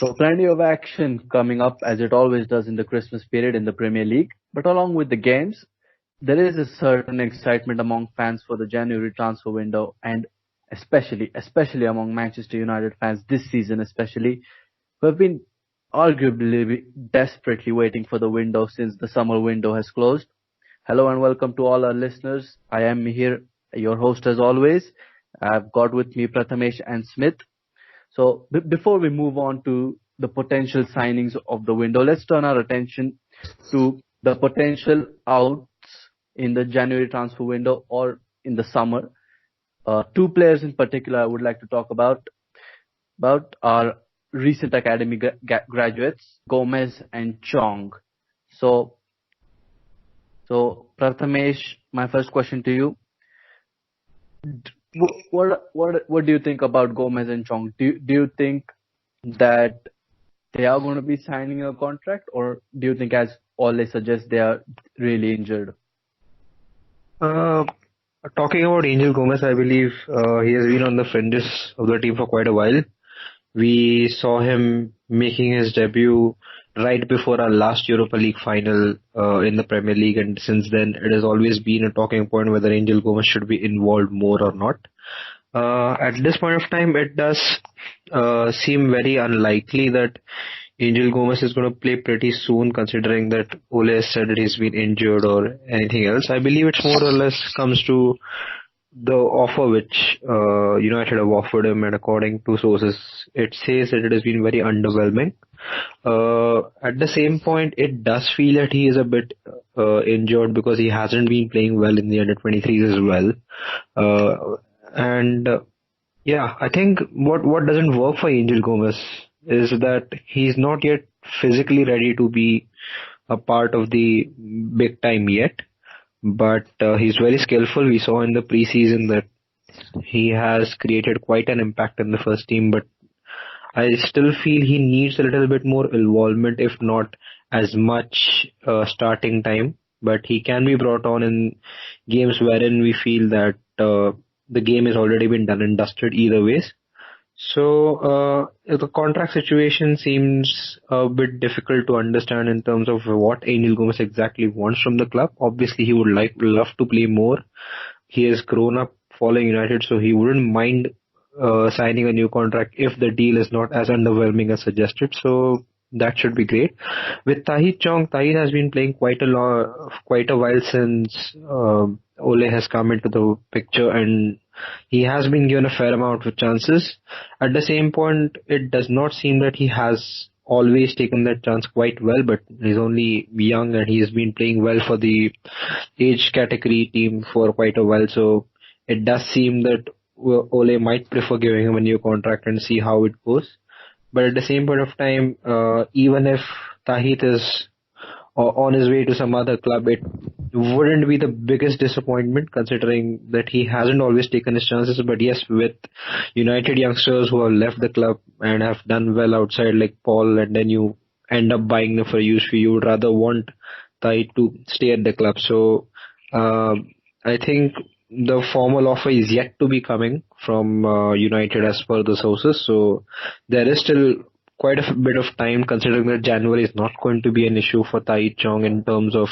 So plenty of action coming up as it always does in the Christmas period in the Premier League. But along with the games, there is a certain excitement among fans for the January transfer window and especially among Manchester United fans this season especially, who have been arguably desperately waiting for the window since the summer window has closed. Hello and welcome to all our listeners. I am here, your host as always. I've got with me Prathamesh and Smith. So before we move on to the potential signings of the window, let's turn our attention to the potential outs in the January transfer window or in the summer. Two players in particular I would like to talk about our recent academy graduates, Gomes and Chong. So, so Prathamesh, my first question to you: what do you think about Gomez and Chong? Do you think that they are going to be signing a contract, or do you think, as Ole suggests, they are really injured? Uh, Talking about Angel Gomez, I believe he has been on the fringes of the team for quite a while. We saw him making his debut right before our last Europa League final in the Premier League, and since then it has always been a talking point whether Angel Gomez should be involved more or not. At this point of time, it does seem very unlikely that Angel Gomez is going to play pretty soon, considering that Ole has said that he's been injured or anything else. I believe it's more or less comes to the offer which United have offered him, and according to sources, it says that it has been very underwhelming. At the same point, it does feel that he is a bit injured because he hasn't been playing well in the under 23s as well. And Yeah, I think what doesn't work for Angel Gomez is that he's not yet physically ready to be a part of the big time yet, but he's very skillful. We saw in the preseason that he has created quite an impact in the first team, but I still feel he needs a little bit more involvement, if not as much starting time. But he can be brought on in games wherein we feel that the game has already been done and dusted either ways. So the contract situation seems a bit difficult to understand in terms of what Angel Gomez exactly wants from the club. Obviously, he would love to play more. He has grown up following United, so he wouldn't mind signing a new contract if the deal is not as underwhelming as suggested. So that should be great. With Tahith Chong, Tahith has been playing quite a while since Ole has come into the picture, and he has been given a fair amount of chances. At the same point, it does not seem that he has always taken that chance quite well, but he's only young and he's been playing well for the age category team for quite a while. So it does seem that Ole might prefer giving him a new contract and see how it goes. But at the same point of time, even if Tahith is on his way to some other club, it wouldn't be the biggest disappointment considering that he hasn't always taken his chances. But yes, with United youngsters who have left the club and have done well outside, like Paul, and then you end up buying them for use fee, you would rather want Tahith to stay at the club. So uh, I think the formal offer is yet to be coming from United as per the sources. So there is still quite a bit of time, considering that January is not going to be an issue for Tai Chong in terms of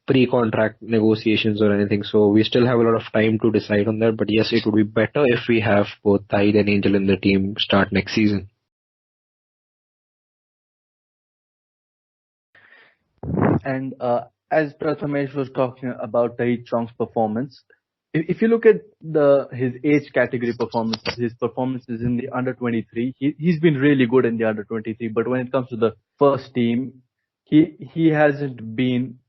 pre-contract negotiations or anything. So we still have a lot of time to decide on that. But yes, it would be better if we have both Tahith and Angel in the team start next season. And as Prathamesh was talking about Tahith Chong's performance, if you look at his age category performances, his performances in the under 23, he's been really good in the under 23. But when it comes to the first team, he hasn't been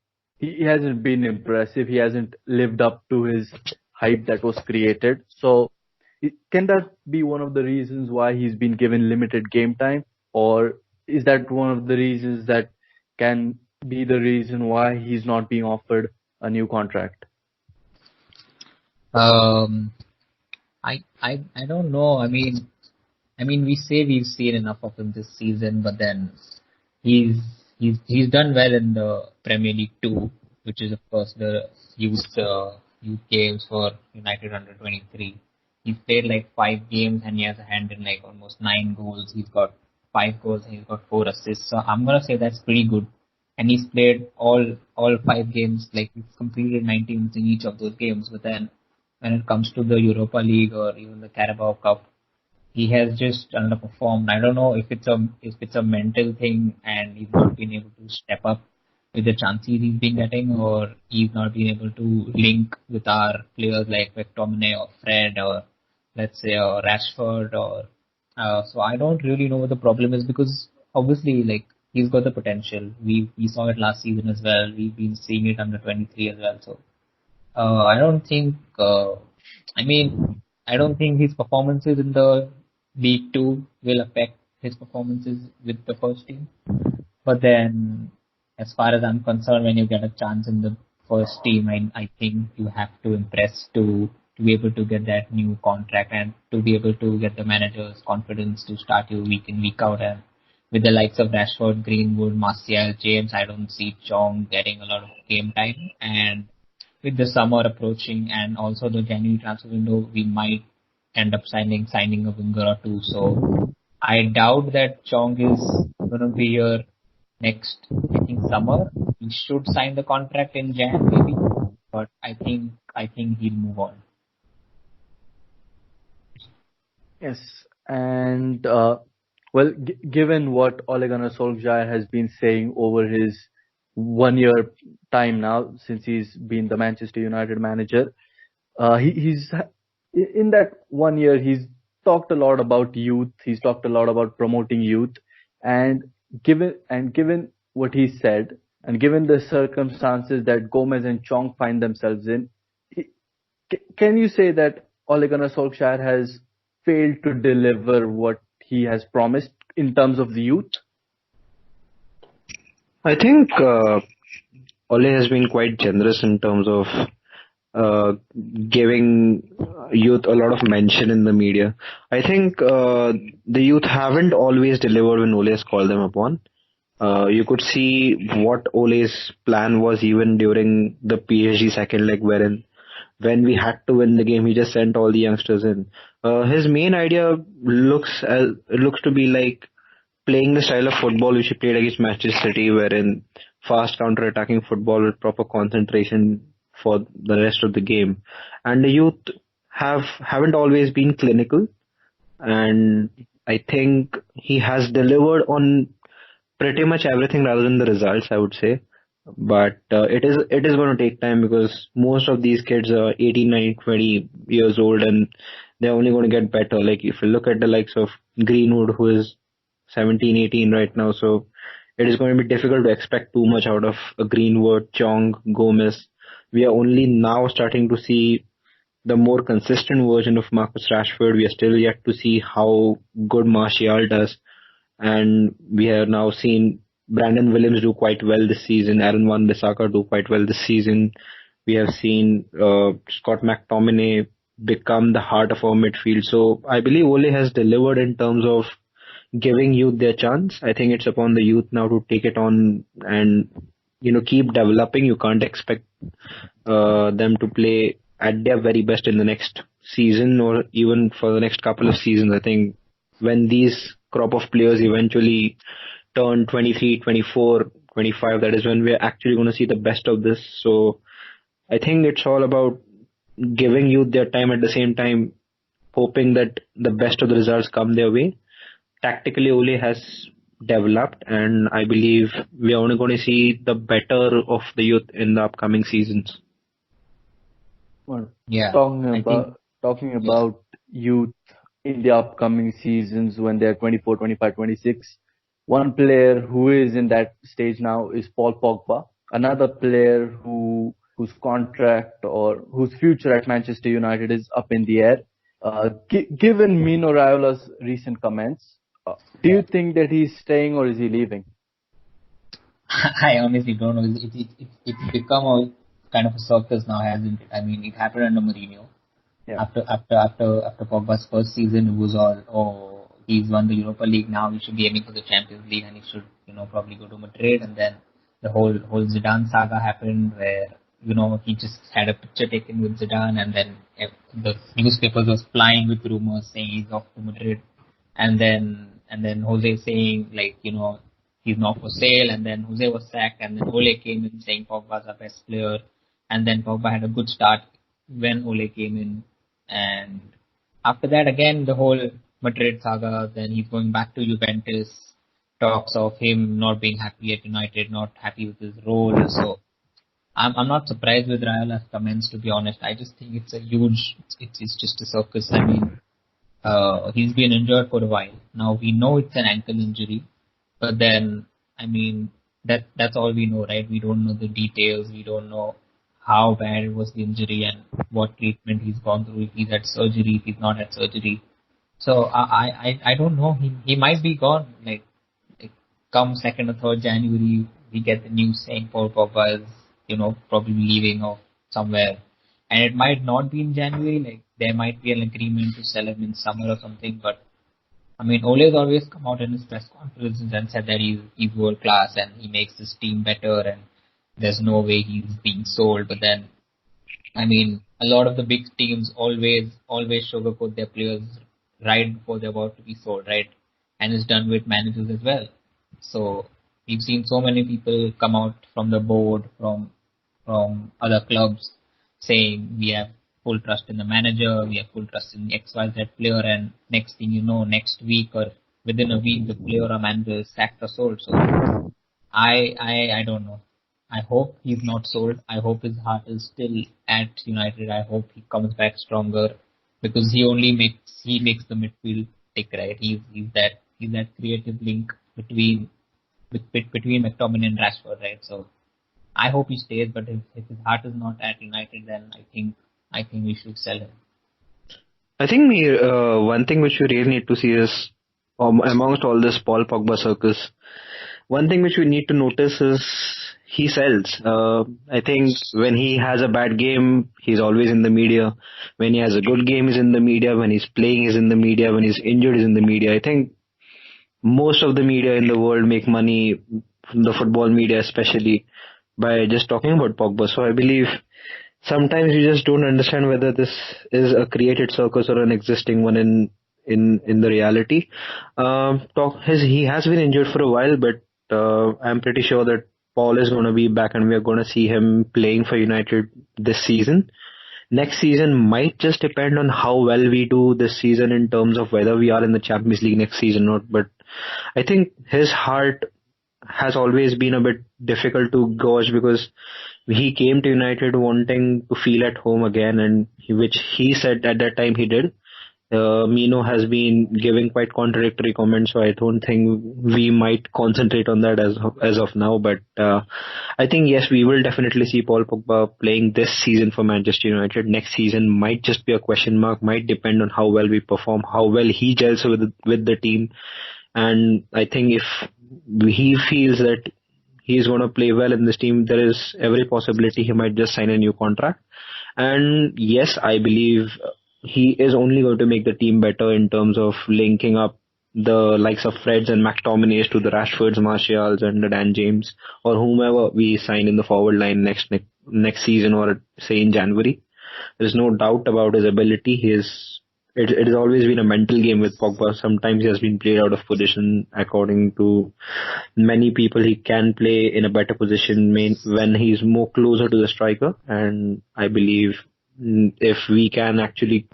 impressive. He hasn't lived up to his hype that was created. So can that be one of the reasons why he's been given limited game time, or is that one of the reasons that can be the reason why he's not being offered a new contract? Um, I don't know. I mean, we say we've seen enough of him this season, but then he's he's done well in the Premier League too, which is of course the youth games for United under 23. He's played like 5 games and he has a hand in like almost 9 goals. He's got 5 goals and he's got 4 assists. So I'm gonna say that's pretty good. And he's played all 5 games, like he's completed 90 minutes in each of those games. But then when it comes to the Europa League or even the Carabao Cup, he has just underperformed. I don't know if it's a mental thing and he's not been able to step up with the chances he's been getting, or he's not been able to link with our players like McTominay or Fred or let's say or Rashford or so I don't really know what the problem is, because obviously like he's got the potential. We saw it last season as well. We've been seeing it under 23 as well. So I don't think. I mean, I don't think his performances in the League Two will affect his performances with the first team. But then, as far as I'm concerned, when you get a chance in the first team, I think you have to impress to be able to get that new contract and to be able to get the manager's confidence to start you week in, week out. And with the likes of Rashford, Greenwood, Martial, James, I don't see Chong getting a lot of game time. And with the summer approaching and also the January transfer window, we might end up signing a winger or two. So I doubt that Chong is going to be here next, I think summer. He should sign the contract in Jan maybe, but I think he'll move on. Yes, and well, given what Ole Gunnar Solskjaer has been saying over his 1 year time now since he's been the Manchester United manager, he's in that 1 year he's talked a lot about youth. He's talked a lot about promoting youth, and given what he said, and given the circumstances that Gomez and Chong find themselves in, can you say that Ole Gunnar Solskjaer has failed to deliver what he has promised in terms of the youth? I think Ole has been quite generous in terms of uh, giving youth a lot of mention in the media. I think the youth haven't always delivered when Ole has called them upon. You could see what Ole's plan was even during the PSG second leg, wherein when we had to win the game, he just sent all the youngsters in. His main idea looks to be like playing the style of football which he played against Manchester City, wherein fast counter-attacking football with proper concentration for the rest of the game. And the youth haven't always been clinical, and I think he has delivered on pretty much everything rather than the results, I would say. But it is going to take time because most of these kids are 18, 19, 20 years old, and they're only going to get better. Like if you look at the likes of Greenwood, who is 17, 18 right now, so it is going to be difficult to expect too much out of a Greenwood, Chong, Gomes. We are only now starting to see the more consistent version of Marcus Rashford. We are still yet to see how good Martial does, and we have now seen Brandon Williams do quite well this season, Aaron Wan-Bissaka do quite well this season. We have seen Scott McTominay become the heart of our midfield. So I believe Ole has delivered in terms of giving youth their chance. I think it's upon the youth now to take it on and keep developing. You can't expect them to play at their very best in the next season or even for the next couple of seasons. I think when these crop of players eventually turn 23, 24, 25, that is when we're actually going to see the best of this. So I think it's all about giving youth their time, at the same time hoping that the best of the results come their way. Tactically, Ole has developed, and I believe we are only going to see the better of the youth in the upcoming seasons. Well, Yeah, talking I think about talking yes. about youth in the upcoming seasons when they're 24, 25, 26. One player who is in that stage now is Paul Pogba. Another player whose contract or whose future at Manchester United is up in the air. Given Mino Raiola's recent comments, do you Yeah. think that he's staying or is he leaving? I honestly don't know. It's become a kind of a circus now, hasn't it? I mean, it happened under Mourinho. Yeah. After Pogba's first season, it was all, oh, he's won the Europa League, now he should be aiming for the Champions League and he should probably go to Madrid. And then the whole Zidane saga happened, where he just had a picture taken with Zidane, and then the newspapers was flying with rumors saying he's off to Madrid. And then and then Jose saying like, he's not for sale, and then Jose was sacked, and then Ole came in saying Pogba's our best player, and then Pogba had a good start when Ole came in, and after that again the whole Madrid saga. Then he's going back to Juventus. Talks of him not being happy at United, not happy with his role. So I'm not surprised with Rayola's comments, to be honest. I just think it's a huge, it's just a circus. I mean, he's been injured for a while. Now we know it's an ankle injury, but then, I mean, that's all we know, right? We don't know the details. We don't know how bad was the injury and what treatment he's gone through. If he's had surgery, if he's not had surgery. So I don't know. He might be gone. Like come 2nd or 3rd January, we get the news saying Paul Pogba is, probably leaving or somewhere. And it might not be in January. Like there might be an agreement to sell him in summer or something. But I mean, Ole's always come out in his press conferences and said that he's world class and he makes this team better and there's no way he's being sold. But then, I mean, a lot of the big teams always sugarcoat their players right before they're about to be sold, right? And it's done with managers as well. So we've seen so many people come out from the board, from other clubs, saying we have full trust in the manager, we have full trust in the XYZ player, and next thing you know, next week or within a week, the player or manager is sacked or sold. So I don't know. I hope he's not sold. I hope his heart is still at United. I hope he comes back stronger because he makes the midfield tick, right. He's that creative link between McTominay and Rashford, right? So I hope he stays, but if his heart is not at United, then I think we should sell him. I think one thing which we really need to see is amongst all this Paul Pogba circus, one thing which we need to notice is he sells. I think when he has a bad game, he's always in the media. When he has a good game, he's in the media. When he's playing, he's in the media. When he's injured, he's in the media. I think most of the media in the world make money, the football media especially, by just talking about Pogba. So I believe sometimes you just don't understand whether this is a created circus or an existing one in the reality. He has been injured for a while, but I'm pretty sure that Paul is going to be back and we are going to see him playing for United this season. Next season might just depend on how well we do this season in terms of whether we are in the Champions League next season or not. But I think his heart has always been a bit difficult to gauge because he came to United wanting to feel at home again, and which he said at that time he did. Mino has been giving quite contradictory comments, so I don't think we might concentrate on that as of now. But I think yes, we will definitely see Paul Pogba playing this season for Manchester United. Next season might just be a question mark, might depend on how well we perform, how well he gels with the team. And I think if he feels that he's going to play well in this team, there is every possibility he might just sign a new contract. And yes, I believe he is only going to make the team better in terms of linking up the likes of Freds and McTominays to the Rashfords, Martials, and the Dan James, or whomever we sign in the forward line next season or say in January. There's no doubt about his ability. It has always been a mental game with Pogba. Sometimes he has been played out of position. According to many people, he can play in a better position when he's more closer to the striker. And I believe if we can actually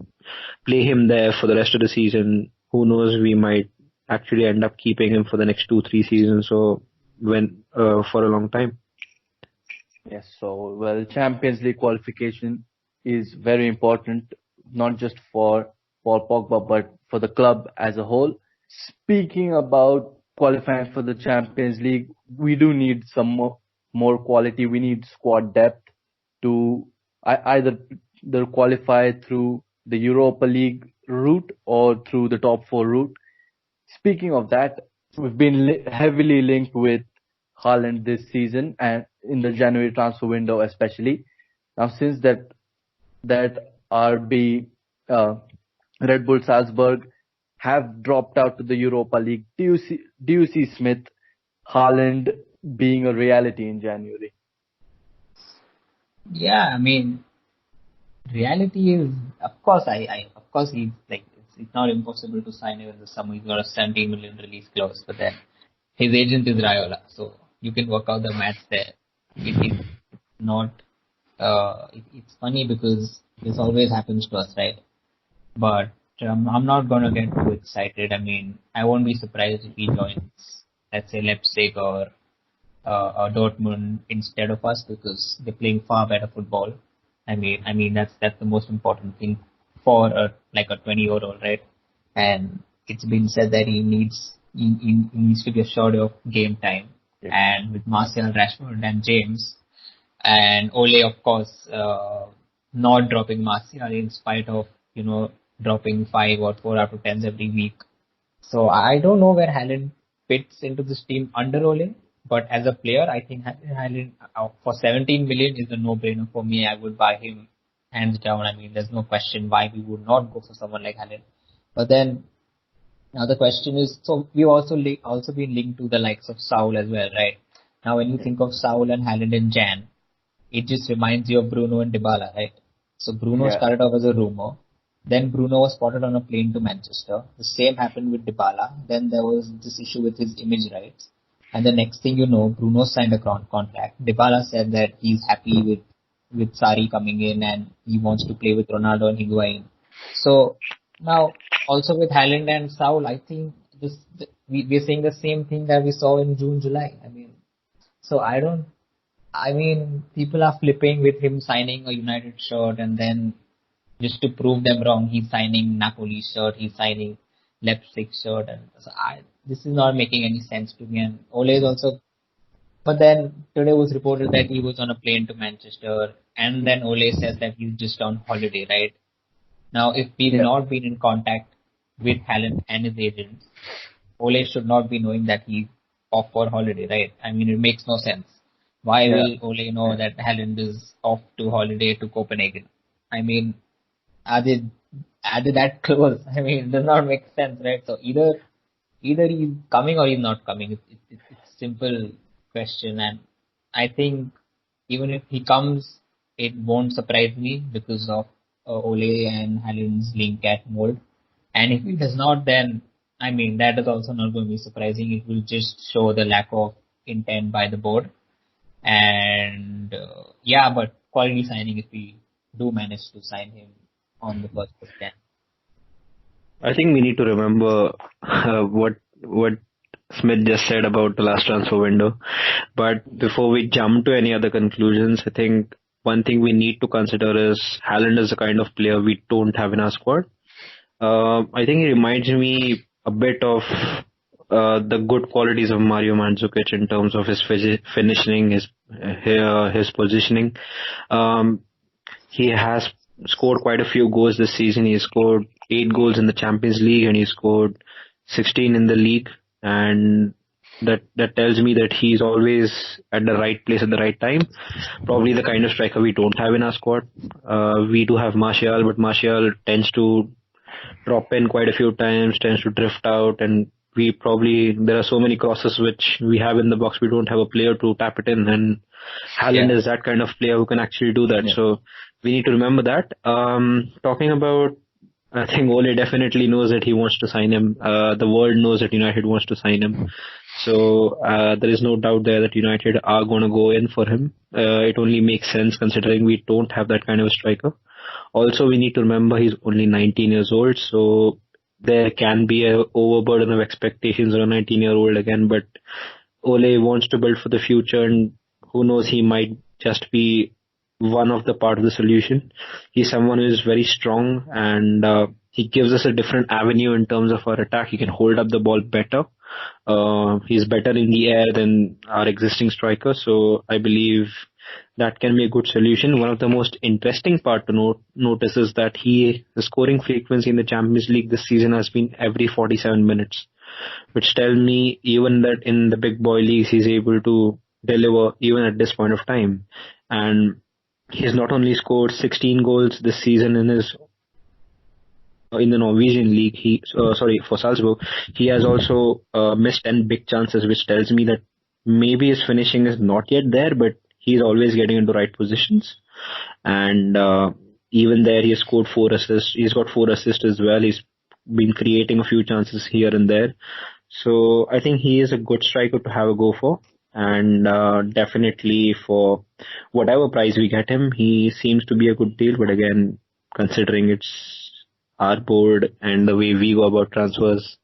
play him there for the rest of the season, who knows, we might actually end up keeping him for the next 2-3 seasons or for a long time. Yes, so well, Champions League qualification is very important, not just for Paul Pogba, but for the club as a whole. Speaking about qualifying for the Champions League, we do need some more quality. We need squad depth to either qualify through the Europa League route or through the top four route. Speaking of that, we've been heavily linked with Haaland this season and in the January transfer window especially. Now, since that RB Red Bull Salzburg have dropped out to the Europa League, do you see Smith Haaland being a reality in January? Yeah, I mean, reality is, of course, of course, he's like, it's not impossible to sign him in the summer. He's got a 17 million release clause, but then his agent is Raiola, so you can work out the maths there. It's not. It's funny because this always happens to us, right? But I'm not gonna get too excited. I mean, I won't be surprised if he joins, let's say, Leipzig or Dortmund instead of us because they're playing far better football. I mean that's the most important thing for like a 20-year-old, right? And it's been said that he needs to be assured of game time. Yeah. And with Martial, Rashford, and James, and Ole, of course, not dropping Martial in spite of dropping 5 or 4 out of 10s every week. So I don't know where Haaland fits into this team under Ole, but as a player, I think Haaland for 17 million is a no-brainer for me. I would buy him hands down. I mean, there's no question why we would not go for someone like Haaland. But then now the question is, so we also been linked to the likes of Saul as well, right? Now when you think of Saul and Haaland and Jan, it just reminds you of Bruno and Dybala, right? So Bruno Yeah. started off as a rumor. Then Bruno was spotted on a plane to Manchester. The same happened with Dybala. Then there was this issue with his image rights. And the next thing you know, Bruno signed a contract. Dybala said that he's happy with Sarri coming in and he wants to play with Ronaldo and Higuain. So now also with Haaland and Saul, I think we're saying the same thing that we saw in June, July. I mean, so I mean, people are flipping with him signing a United shirt and then just to prove them wrong, he's signing Napoli shirt, he's signing Leipzig shirt, and so this is not making any sense to me. And Ole is also, but then today was reported that he was on a plane to Manchester, and then Ole says that he's just on holiday, right? Now, if we've Yeah. not been in contact with Haaland and his agent, Ole should not be knowing that he's off for holiday, right? I mean, it makes no sense. Why Yeah. will Ole know that Haaland is off to holiday to Copenhagen? I mean, are they that close? I mean, it does not make sense, right? So either he's coming or he's not coming. It's a simple question, and I think even if he comes, it won't surprise me because of Ole and Haaland's link at Mold. And if he does not, then I mean that is also not going to be surprising. It will just show the lack of intent by the board. And yeah, but quality signing if we do manage to sign him on the first of Jan. I think we need to remember what Smith just said about the last transfer window. But before we jump to any other conclusions, I think one thing we need to consider is Haaland is the kind of player we don't have in our squad. I think he reminds me a bit of the good qualities of Mario Mandzukic in terms of his finishing, his positioning. He has scored quite a few goals this season. He scored 8 goals in the Champions League and he scored 16 in the league. And that tells me that he's always at the right place at the right time. Probably the kind of striker we don't have in our squad. We do have Martial, but Martial tends to drop in quite a few times, tends to drift out, and there are so many crosses which we have in the box, we don't have a player to tap it in, and Haaland is that kind of player who can actually do that. So we need to remember that. Talking about, I think Ole definitely knows that he wants to sign him. The world knows that United wants to sign him. So there is no doubt there that United are going to go in for him. It only makes sense considering we don't have that kind of a striker. Also, we need to remember he's only 19 years old, so there can be a overburden of expectations on a 19-year-old again, but Ole wants to build for the future, and who knows, he might just be one of the part of the solution. He's someone who is very strong, and he gives us a different avenue in terms of our attack. He can hold up the ball better. He's better in the air than our existing striker, so I believe that can be a good solution. One of the most interesting part to notice is that the scoring frequency in the Champions League this season has been every 47 minutes, which tells me even that in the big boy leagues he's able to deliver even at this point of time. And he's not only scored 16 goals this season in the Norwegian league, for Salzburg, he has also missed 10 big chances, which tells me that maybe his finishing is not yet there, but he's always getting into right positions. And even there, he has scored 4 assists. He's got 4 assists as well. He's been creating a few chances here and there. So I think he is a good striker to have a go for. And definitely for whatever price we get him, he seems to be a good deal. But again, considering it's our board and the way we go about transfers,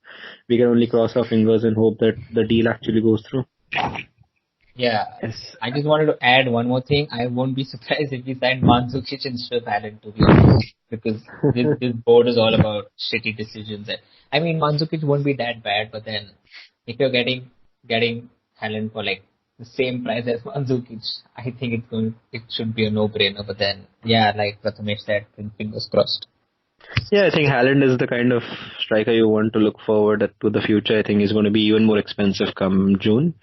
we can only cross our fingers and hope that the deal actually goes through. Yeah, Yes. I just wanted to add one more thing. I won't be surprised if we sign Mandzukic instead of Haaland, to be honest, because this board is all about shitty decisions. And I mean, Mandzukic won't be that bad, but then if you're getting Haaland for like the same price as Mandzukic, I think it should be a no-brainer. But then, yeah, like Prathamesh said, fingers crossed. Yeah, I think Haaland is the kind of striker you want to look forward to the future. I think he's going to be even more expensive come June.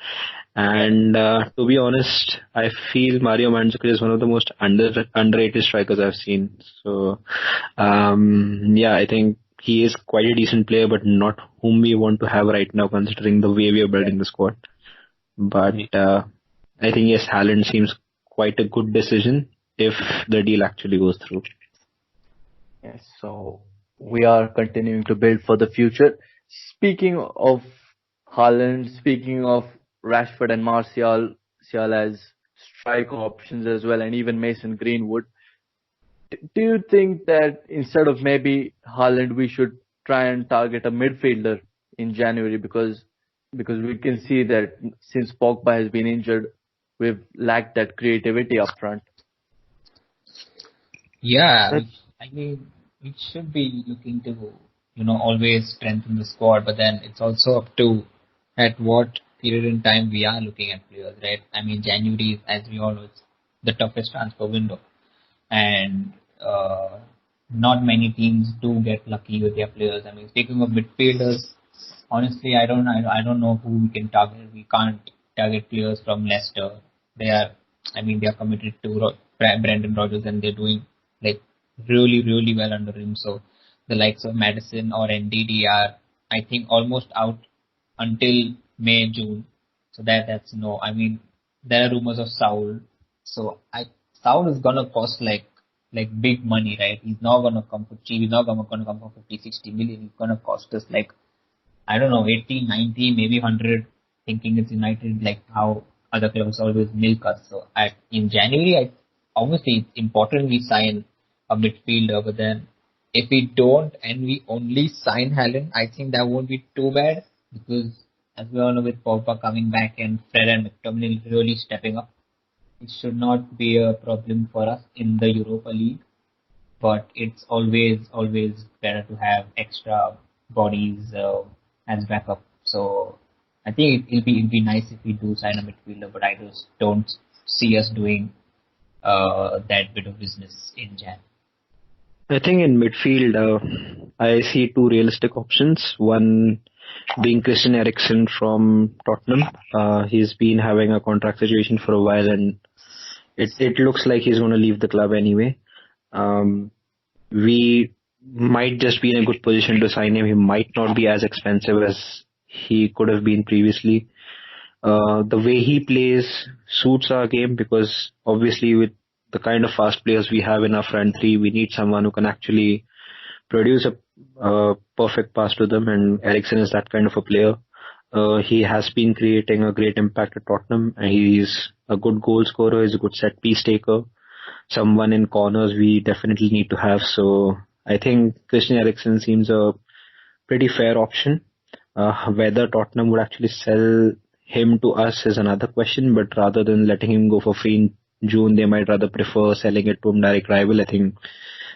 Yeah. And to be honest, I feel Mario Mandzukic is one of the most underrated strikers I've seen. So, yeah, I think he is quite a decent player, but not whom we want to have right now, considering the way we are building the squad. But I think yes, Haaland seems quite a good decision if the deal actually goes through. Yes, so we are continuing to build for the future. Speaking of Haaland, speaking of Rashford and Martial as strike options as well, and even Mason Greenwood, do you think that instead of maybe Haaland, we should try and target a midfielder in January because we can see that since Pogba has been injured, we've lacked that creativity up front. Yeah, I mean, we should be looking to, always strengthen the squad, but then it's also up to at what period in time we are looking at players, right? I mean, January is, as we all know, it's the toughest transfer window, and not many teams do get lucky with their players. I mean, speaking of midfielders, honestly, I don't know who we can target. We can't target players from Leicester. They are committed to Brendan Rodgers, and they're doing like really, really well under him. So the likes of Madison or NDD are, I think, almost out until May, June. So that's no. I mean, there are rumors of Saul. So Saul is gonna cost like big money, right? He's not gonna come for cheap. He's not gonna come for 50, 60 million. He's gonna cost us like, I don't know, 80, 90, maybe 100, thinking it's United, like how other clubs always milk us. So in January, obviously it's important we sign a midfielder, but then if we don't and we only sign Haaland, I think that won't be too bad because as we all know with Pogba coming back and Fred and McTominay really stepping up, it should not be a problem for us in the Europa League. But it's always better to have extra bodies as backup. So I think it'll be nice if we do sign a midfielder, but I just don't see us doing that bit of business in Jan. I think in midfield, I see two realistic options. One being Christian Eriksen from Tottenham. He's been having a contract situation for a while, and it looks like he's going to leave the club anyway. We might just be in a good position to sign him. He might not be as expensive as he could have been previously. The way he plays suits our game because obviously with the kind of fast players we have in our front three, we need someone who can actually produce a perfect pass to them, and Eriksen is that kind of a player. He has been creating a great impact at Tottenham, and he's a good goal scorer, he's a good set piece taker, someone in corners we definitely need to have. So I think Christian Eriksen seems a pretty fair option. Whether Tottenham would actually sell him to us is another question, but rather than letting him go for free in June, they might rather prefer selling it to a direct rival. I think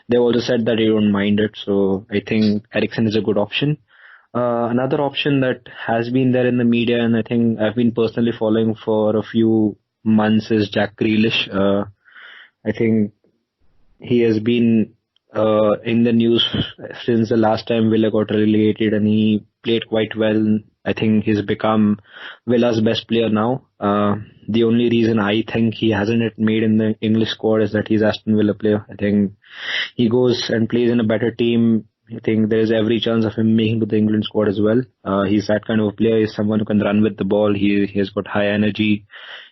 they've also said that they don't mind it, so I think Eriksen is a good option. Another option that has been there in the media, and I think I've been personally following for a few months, is Jack Grealish. I think he has been in the news since the last time Villa got relegated, and he played quite well. I think he's become Villa's best player now. The only reason I think he hasn't made in the English squad is that he's Aston Villa player. I think he goes and plays in a better team. I think there is every chance of him making to the England squad as well. He's that kind of a player. He's someone who can run with the ball. He has got high energy.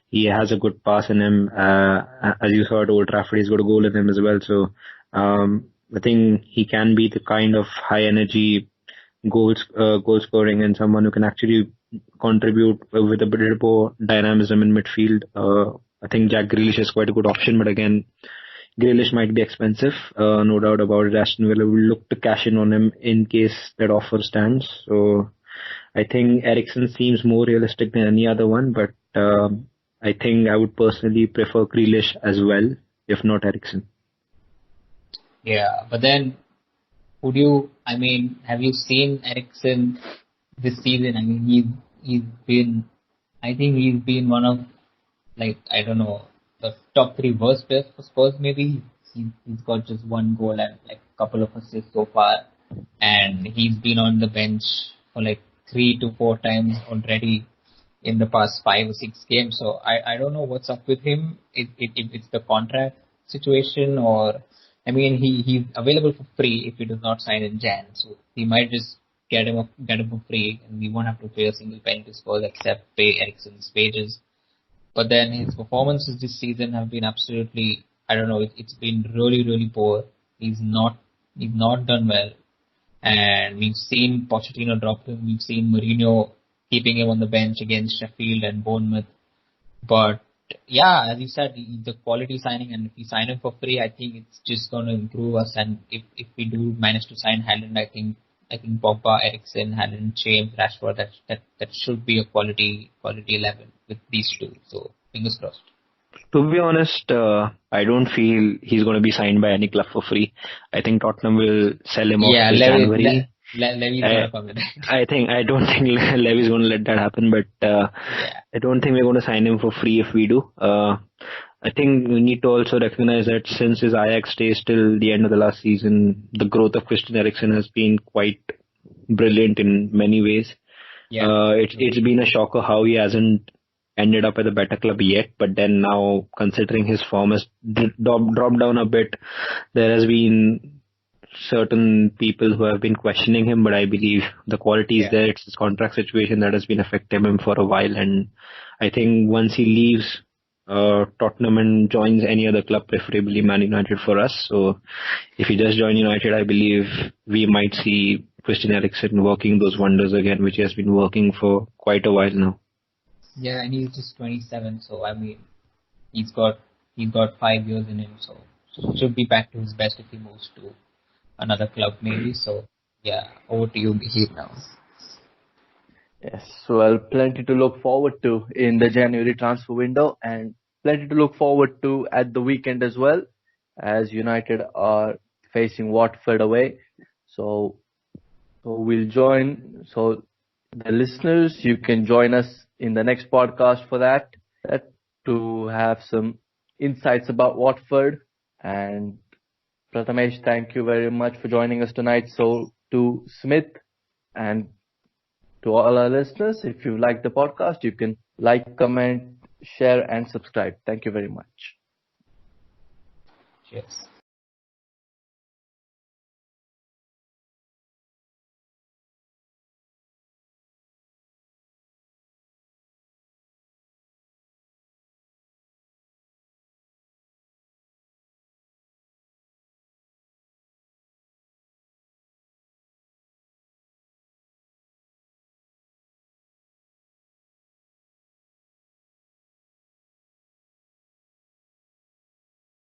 He has a good pass in him. As you heard, Old Trafford, he's got a goal in him as well. So I think he can be the kind of high energy goal scoring and someone who can actually contribute with a bit more dynamism in midfield. I think Jack Grealish is quite a good option, but again, Grealish might be expensive, no doubt about it. Aston Villa will look to cash in on him in case that offer stands. So I think Eriksen seems more realistic than any other one, but I think I would personally prefer Grealish as well, if not Eriksen. Yeah, but then have you seen Ericsson this season? I mean, I think he's been one of, like, I don't know, the top three worst players for Spurs. Maybe he's got just one goal and like a couple of assists so far, and he's been on the bench for like 3 to 4 times already in the past 5 or 6 games. So I don't know what's up with him. If it's the contract situation, or I mean he's available for free if he does not sign in Jan. So we might just get him for free, and we won't have to pay a single penny to Spurs except pay Ericsson's wages. But then his performances this season have been absolutely, I don't know, it's been really poor. He's not done well, and we've seen Pochettino drop him. We've seen Mourinho keeping him on the bench against Sheffield and Bournemouth. But yeah, as you said, he's a quality signing, and if we sign him for free, I think it's just going to improve us. And if we do manage to sign Haaland, I think Pogba, Eriksen, Haaland, James, Rashford, that should be a quality level with these two. So fingers crossed. To be honest, I don't feel he's going to be signed by any club for free. I think Tottenham will sell him off this January. Levy's going to come in. I don't think Levy's going to let that happen, but I don't think we're going to sign him for free if we do. I think we need to also recognize that since his Ajax stays till the end of the last season, the growth of Christian Eriksen has been quite brilliant in many ways. Yeah. It's been a shocker how he hasn't ended up at a better club yet, but then now considering his form has dropped down a bit, there has been certain people who have been questioning him, but I believe the quality is there. It's his contract situation that has been affecting him for a while, and I think once he leaves Tottenham and joins any other club, preferably Man United for us. So if he does join United, I believe we might see Christian Eriksen working those wonders again, which he has been working for quite a while now. Yeah, and he's just 27, so I mean, he's got 5 years in him, so should be back to his best if he moves to another club maybe. So yeah, over to you, Tahith, now. Yes, well, plenty to look forward to in the January transfer window, and plenty to look forward to at the weekend as well, as United are facing Watford away. So we'll join. So the listeners, you can join us in the next podcast for that to have some insights about Watford. And Prathamesh, thank you very much for joining us tonight. So to Smith and to all our listeners, if you like the podcast, you can like, comment, share, and subscribe. Thank you very much. Cheers.